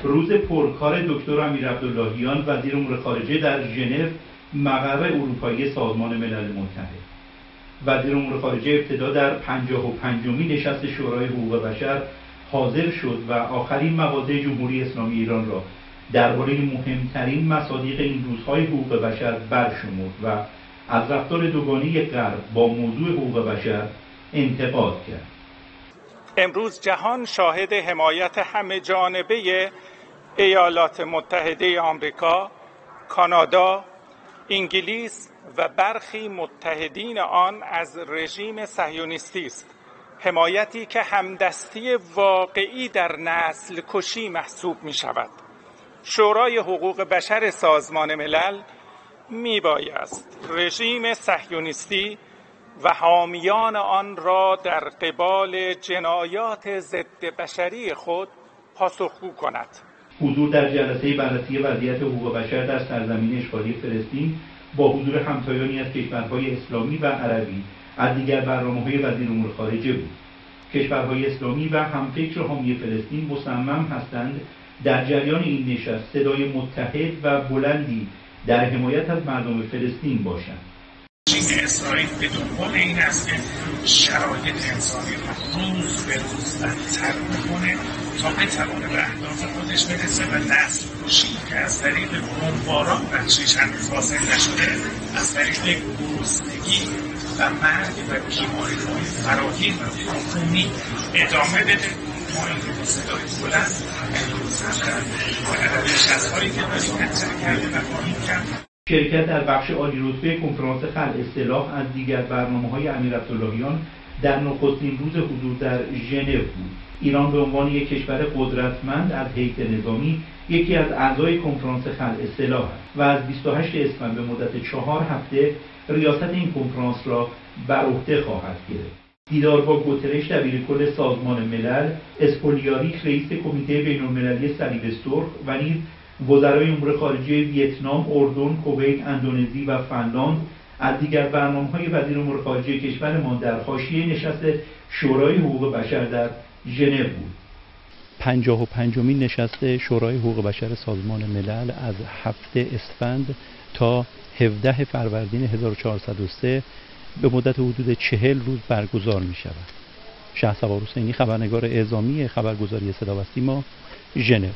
روز پرکار دکتر امیرعبداللهیان وزیر امور خارجه در ژنو مقر اروپایی سازمان ملل متحد. وزیر امور خارجه ابتدا در 55مین نشست شورای حقوق بشر حاضر شد و آخرین مواضع جمهوری اسلامی ایران را درباره مهمترین مصادیق این روزهای حقوق بشر برشمرد و از رفتار دوگانه غرب با موضوع حقوق بشر انتقاد کرد. امروز جهان شاهد حمایت همه جانبه ایالات متحده آمریکا، کانادا، انگلیس و برخی متحدین آن از رژیم صهیونیستی است. حمایتی که همدستی واقعی در نسل کشی محسوب می شود. شورای حقوق بشر سازمان ملل می بایست رژیم صهیونیستی و حامیان آن را در قبال جنایات ضد بشری خود پاسخگو کند. حضور در جلسه بررسی وضعیت حقوق بشر در سرزمین اشغالی فلسطین با حضور همتایانی از کشورهای اسلامی و عربی از دیگر برنامه‌های وزیر امور خارجه بود. کشورهای اسلامی و همفکر حامی فلسطین مصمم هستند در جریان این نشست صدای متحد و بلندی در حمایت از مردم فلسطین باشند. رژیم اسرائیل به دنبال این است که شرایط انسانی رو روز به روز بدتر میکنه تا بتوانه به اهداف خودش برسه و نسل کشی که از طریق بمباران بخشش هنوز حاصل نشده، از طریق گرسنگی و مرگ و بیماری‌های فراگیر و عفونی ادامه بده. ما این رو با صدای بلند در نشست‌هایی که داریم مطرح کرده و خواهیم کرد. شرکت در بخش عالی رتبه کنفرانس خلع اصطلاح از دیگر برنامه‌های امیرعبداللهیان در نخستین روز حضور در ژنو بود. ایران به عنوان یک کشور قدرتمند از حیث نظامی یکی از اعضای کنفرانس خلع اصطلاح است و از 28 اسفند به مدت 4 هفته ریاست این کنفرانس را بر عهده خواهد گرفت. دیدار با گوترش دبیرکل سازمان ملل، اسپولیاریک رئیس کمیته بین‌المللی صلیب سرخ و نیز وزرای امور خارجه ویتنام، اردن، کویت، اندونزی و فنلاند از دیگر برنامه‌های وزیر امور خارجه کشورمان در حاشیه نشست شورای حقوق بشر در ژنو بود. 55مین نشست شورای حقوق بشر سازمان ملل از 7 اسفند تا 17 فروردین 1403 به مدت حدود 40 روز برگزار می شود. شهسوار حسینی، خبرنگار اعزامی خبرگزاری صدا و سیما، ژنو.